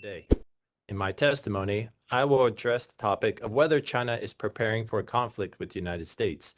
today. In my testimony, I will address the topic of whether China is preparing for a conflict with the United States.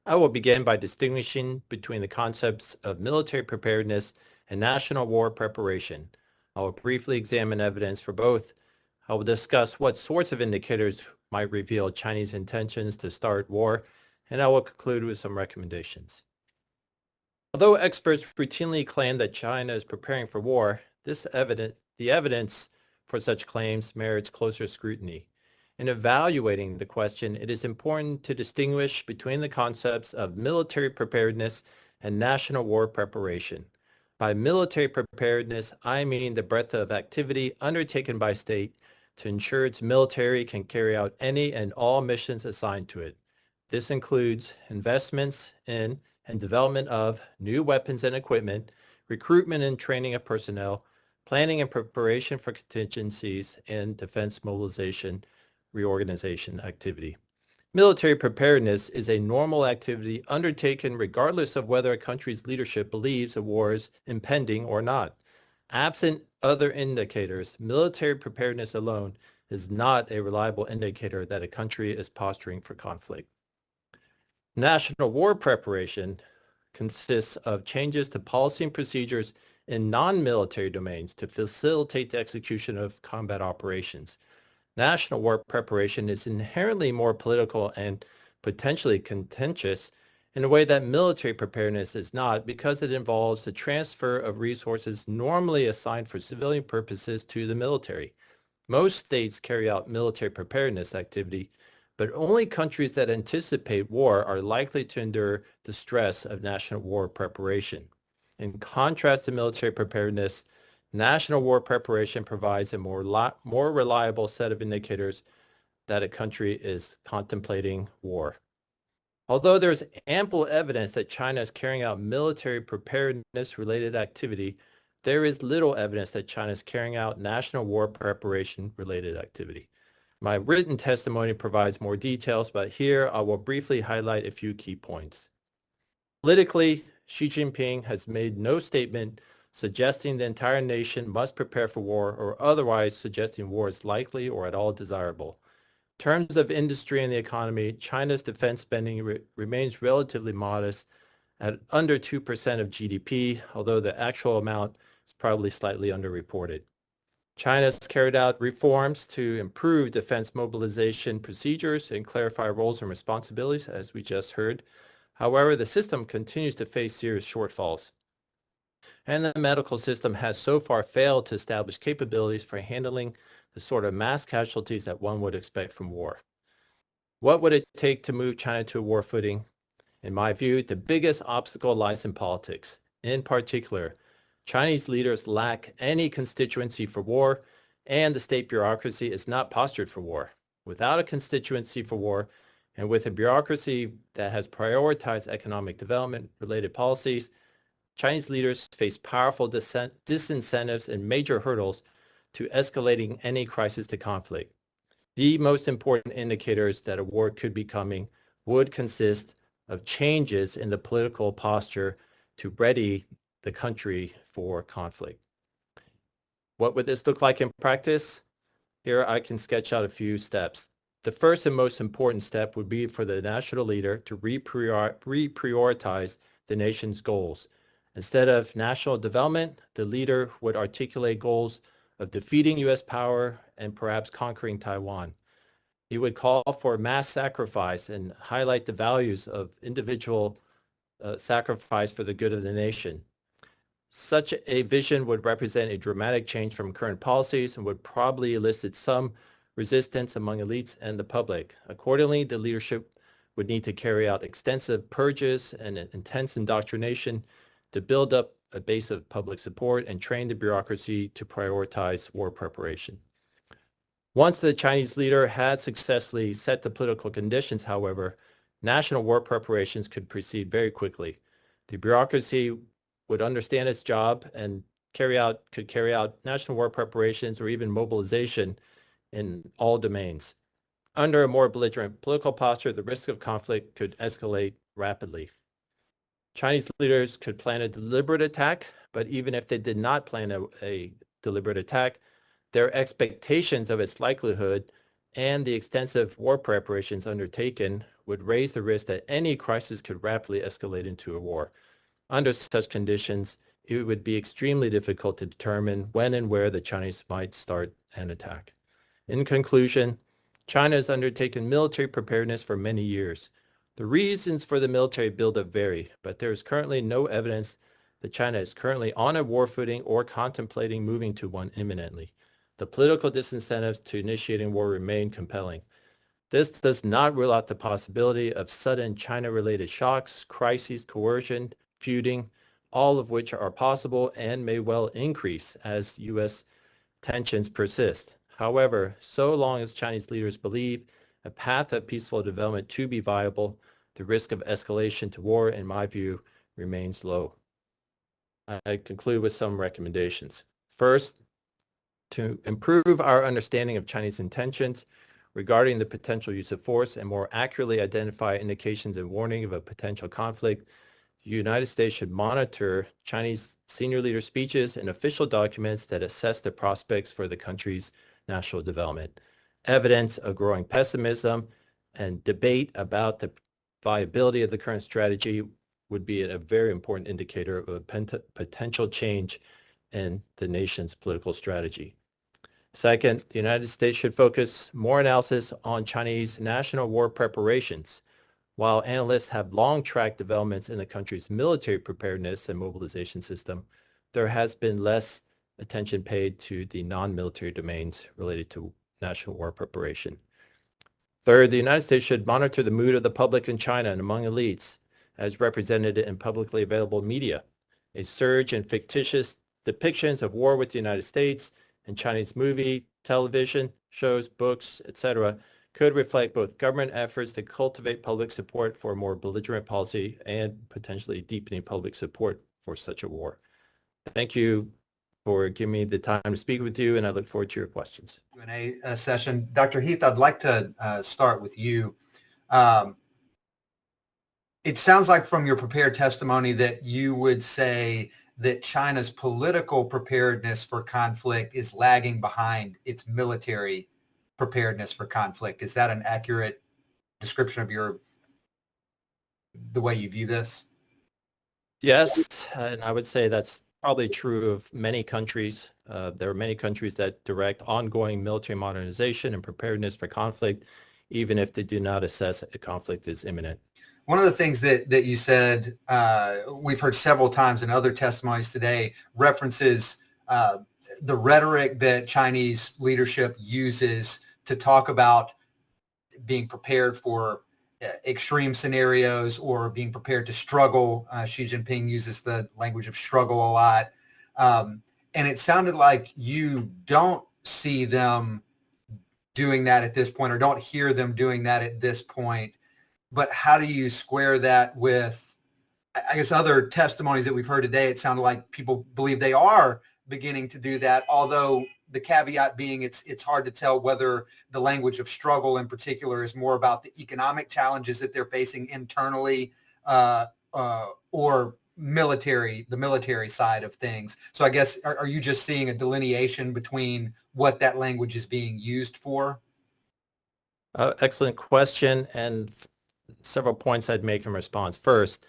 I will begin by distinguishing between the concepts of military preparedness and national war preparation. I will briefly examine evidence for both. I will discuss what sorts of indicators might reveal Chinese intentions to start war, and I will conclude with some recommendations. Although experts routinely claim that China is preparing for war, the evidence for such claims merits closer scrutiny. In evaluating the question, it is important to distinguish between the concepts of military preparedness and national war preparation. By military preparedness, I mean the breadth of activity undertaken by state to ensure its military can carry out any and all missions assigned to it. This includes investments in and development of new weapons and equipment, recruitment and training of personnel, planning and preparation for contingencies, and defense mobilization reorganization activity. Military preparedness is a normal activity undertaken regardless of whether a country's leadership believes a war is impending or not. Absent other indicators, military preparedness alone is not a reliable indicator that a country is posturing for conflict. National war preparation consists of changes to policy and procedures in non-military domains to facilitate the execution of combat operations. National war preparation is inherently more political and potentially contentious in a way that military preparedness is not, because it involves the transfer of resources normally assigned for civilian purposes to the military. Most states carry out military preparedness activity, but only countries that anticipate war are likely to endure the stress of national war preparation. In contrast to military preparedness, national war preparation provides a more reliable set of indicators that a country is contemplating war. Although there is ample evidence that China is carrying out military preparedness-related activity, there is little evidence that China is carrying out national war preparation-related activity. My written testimony provides more details, but here I will briefly highlight a few key points. Politically, Xi Jinping has made no statement suggesting the entire nation must prepare for war or otherwise suggesting war is likely or at all desirable. In terms of industry and the economy, China's defense spending remains relatively modest at under 2% of GDP, although the actual amount is probably slightly underreported. China has carried out reforms to improve defense mobilization procedures and clarify roles and responsibilities, as we just heard. However, the system continues to face serious shortfalls, and the medical system has so far failed to establish capabilities for handling the sort of mass casualties that one would expect from war. What would it take to move China to a war footing? In my view, the biggest obstacle lies in politics. In particular, Chinese leaders lack any constituency for war, and the state bureaucracy is not postured for war. Without a constituency for war, and with a bureaucracy that has prioritized economic development-related policies, Chinese leaders face powerful disincentives and major hurdles to escalating any crisis to conflict. The most important indicators that a war could be coming would consist of changes in the political posture to ready the country for conflict. What would this look like in practice? Here I can sketch out a few steps. The first and most important step would be for the national leader to reprioritize the nation's goals. Instead of national development, the leader would articulate goals of defeating U.S. power and perhaps conquering Taiwan. He would call for mass sacrifice and highlight the values of individual sacrifice for the good of the nation. Such a vision would represent a dramatic change from current policies and would probably elicit some resistance among elites and the public. Accordingly, the leadership would need to carry out extensive purges and intense indoctrination to build up a base of public support and train the bureaucracy to prioritize war preparation. Once the Chinese leader had successfully set the political conditions, however, national war preparations could proceed very quickly. The bureaucracy would understand its job and could carry out national war preparations or even mobilization in all domains. Under a more belligerent political posture, the risk of conflict could escalate rapidly. Chinese leaders could plan a deliberate attack, but even if they did not plan a deliberate attack, their expectations of its likelihood and the extensive war preparations undertaken would raise the risk that any crisis could rapidly escalate into a war. Under such conditions, it would be extremely difficult to determine when and where the Chinese might start an attack. In conclusion, China has undertaken military preparedness for many years. The reasons for the military buildup vary, but there is currently no evidence that China is currently on a war footing or contemplating moving to one imminently. The political disincentives to initiating war remain compelling. This does not rule out the possibility of sudden China-related shocks, crises, coercion, feuding, all of which are possible and may well increase as U.S. tensions persist. However, so long as Chinese leaders believe a path of peaceful development to be viable, the risk of escalation to war, in my view, remains low. I conclude with some recommendations. First, to improve our understanding of Chinese intentions regarding the potential use of force and more accurately identify indications and warning of a potential conflict, the United States should monitor Chinese senior leader speeches and official documents that assess the prospects for the country's national development. Evidence of growing pessimism and debate about the viability of the current strategy would be a very important indicator of a potential change in the nation's political strategy. Second, the United States should focus more analysis on Chinese national war preparations. While analysts have long tracked developments in the country's military preparedness and mobilization system, there has been less attention paid to the non-military domains related to national war preparation. Third, the United States should monitor the mood of the public in China and among elites, as represented in publicly available media. A surge in fictitious depictions of war with the United States in Chinese movie, television shows, books, etc., could reflect both government efforts to cultivate public support for a more belligerent policy and potentially deepening public support for such a war. Thank you for giving me the time to speak with you, and I look forward to your questions. Q&A session. Dr. Heath, I'd like to start with you. It sounds like from your prepared testimony that you would say that China's political preparedness for conflict is lagging behind its military preparedness for conflict. Is that an accurate description of the way you view this? Yes, and I would say that's probably true of many countries. There are many countries that direct ongoing military modernization and preparedness for conflict, even if they do not assess a conflict is imminent. One of the things that you said, we've heard several times in other testimonies today, references the rhetoric that Chinese leadership uses to talk about being prepared for extreme scenarios or being prepared to struggle. Xi Jinping uses the language of struggle a lot. And it sounded like you don't see them doing that at this point, or don't hear them doing that at this point. But how do you square that with, I guess, other testimonies that we've heard today? It sounded like people believe they are beginning to do that, although the caveat being it's hard to tell whether the language of struggle in particular is more about the economic challenges that they're facing internally or the military side of things. So I guess, are you just seeing a delineation between what that language is being used for? Excellent question, and several points I'd make in response. First,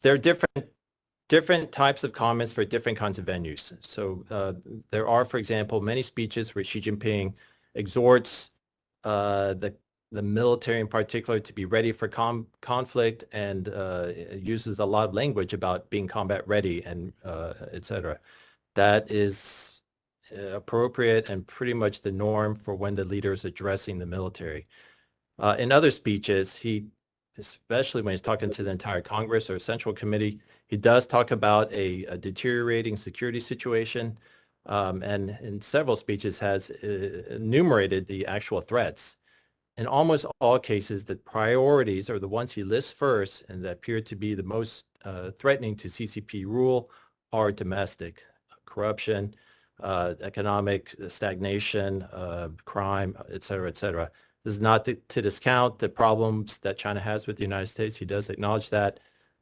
there are different types of comments for different kinds of venues. So there are, for example, many speeches where Xi Jinping exhorts the military in particular to be ready for conflict and uses a lot of language about being combat ready and etc. That is appropriate and pretty much the norm for when the leader is addressing the military. In other speeches, especially when he's talking to the entire Congress or Central Committee, he does talk about a deteriorating security situation, and in several speeches has enumerated the actual threats. In almost all cases, the priorities are the ones he lists first and that appear to be the most threatening to CCP rule are domestic: corruption, economic stagnation, crime, et cetera, et cetera. This is not to discount the problems that China has with the United States. He does acknowledge that,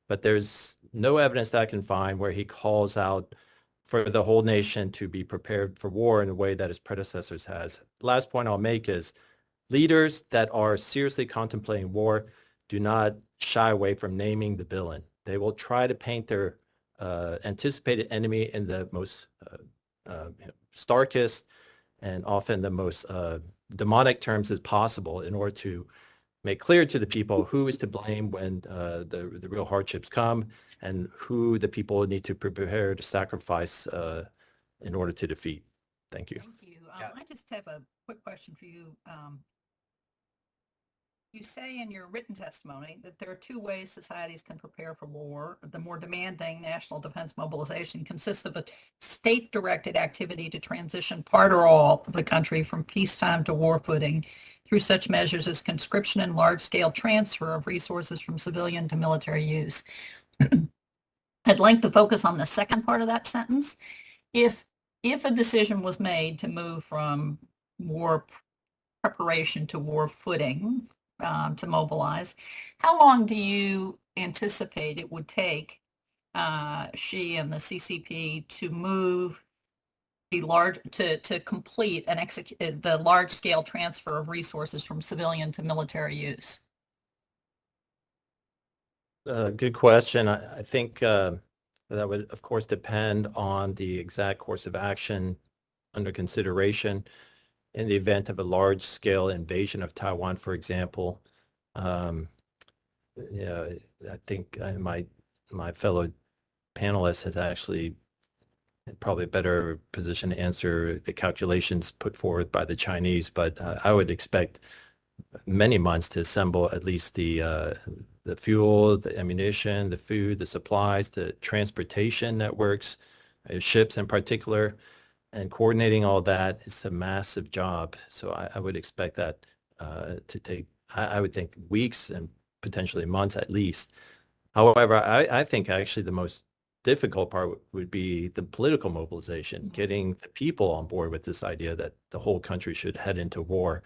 but there's no evidence that I can find where he calls out for the whole nation to be prepared for war in a way that its predecessors has. Last point I'll make is leaders that are seriously contemplating war do not shy away from naming the villain. They will try to paint their anticipated enemy in the most starkest and often the most demonic terms as possible in order to make clear to the people who is to blame when the real hardships come and who the people need to prepare to sacrifice in order to defeat. Thank you. Thank you. I just have a quick question for you. You say in your written testimony that there are two ways societies can prepare for war. The more demanding national defense mobilization consists of a state-directed activity to transition part or all of the country from peacetime to war footing through such measures as conscription and large-scale transfer of resources from civilian to military use. I'd like to focus on the second part of that sentence. If a decision was made to move from war preparation to war footing, to mobilize, how long do you anticipate it would take Xi and the CCP to move to complete and execute the large-scale transfer of resources from civilian to military use? Good question. I think that would, of course, depend on the exact course of action under consideration. In the event of a large-scale invasion of Taiwan, for example, I think my fellow panelist has actually probably a better position to answer the calculations put forward by the Chinese, but I would expect many months to assemble at least the fuel, the ammunition, the food, the supplies, the transportation networks, ships in particular. And coordinating all that is a massive job. So I would expect that to take, I would think, weeks and potentially months at least. However, I think actually the most difficult part would be the political mobilization, getting the people on board with this idea that the whole country should head into war.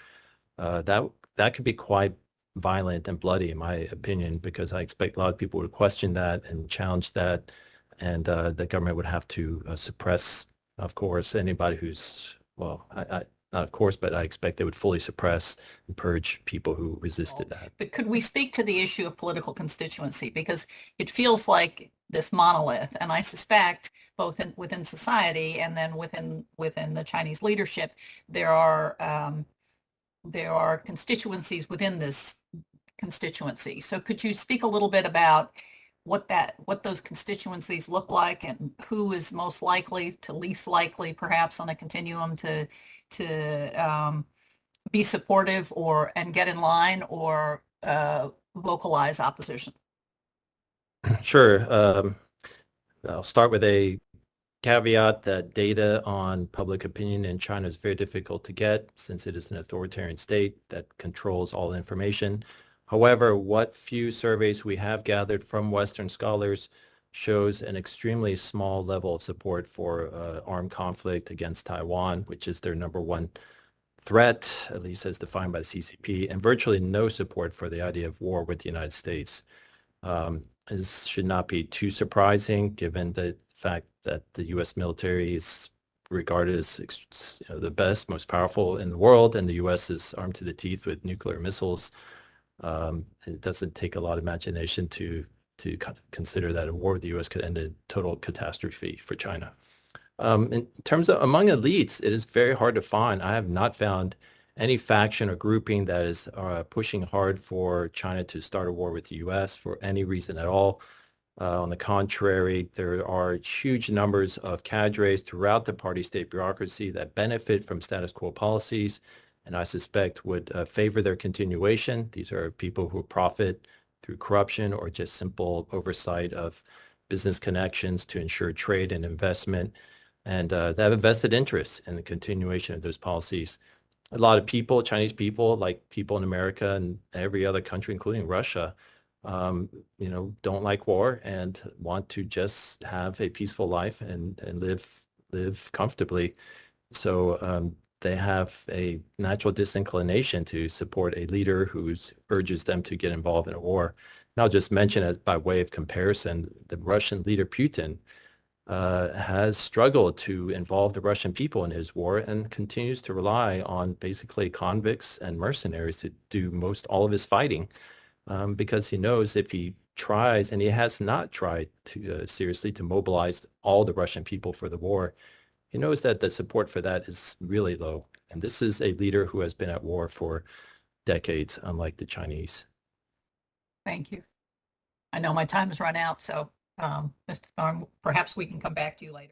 That could be quite violent and bloody, in my opinion, because I expect a lot of people would question that and challenge that, and the government would have to suppress, of course, anybody who's, well, not of course, but I expect they would fully suppress and purge people who resisted that. But could we speak to the issue of political constituency? Because it feels like this monolith, and I suspect both within society and then within the Chinese leadership, there are constituencies within this constituency. So could you speak a little bit about what those constituencies look like and who is most likely to least likely, perhaps on a continuum, to be supportive and get in line or vocalize opposition? Sure. I'll start with a caveat that data on public opinion in China is very difficult to get since it is an authoritarian state that controls all information. However, what few surveys we have gathered from Western scholars shows an extremely small level of support for armed conflict against Taiwan, which is their number one threat, at least as defined by the CCP, and virtually no support for the idea of war with the United States. This should not be too surprising given the fact that the U.S. military is regarded as the best, most powerful in the world, and the U.S. is armed to the teeth with nuclear missiles. It doesn't take a lot of imagination to consider that a war with the U.S. could end in total catastrophe for China. In terms of among elites, it is very hard to find. I have not found any faction or grouping that is pushing hard for China to start a war with the U.S. for any reason at all. On the contrary, there are huge numbers of cadres throughout the party-state bureaucracy that benefit from status quo policies, and I suspect would favor their continuation. These are people who profit through corruption or just simple oversight of business connections to ensure trade and investment, and they have a vested interest in the continuation of those policies. A lot of people, Chinese people, like people in America and every other country, including Russia, don't like war and want to just have a peaceful life and live comfortably. So they have a natural disinclination to support a leader who urges them to get involved in a war. And I'll just mention, as by way of comparison, the Russian leader Putin has struggled to involve the Russian people in his war and continues to rely on basically convicts and mercenaries to do most all of his fighting, because he knows if he tries, and he has not tried to seriously to mobilize all the Russian people for the war, he knows that the support for that is really low. And this is a leader who has been at war for decades, unlike the Chinese. Thank you. I know my time has run out, so Mr. Thorne, perhaps we can come back to you later.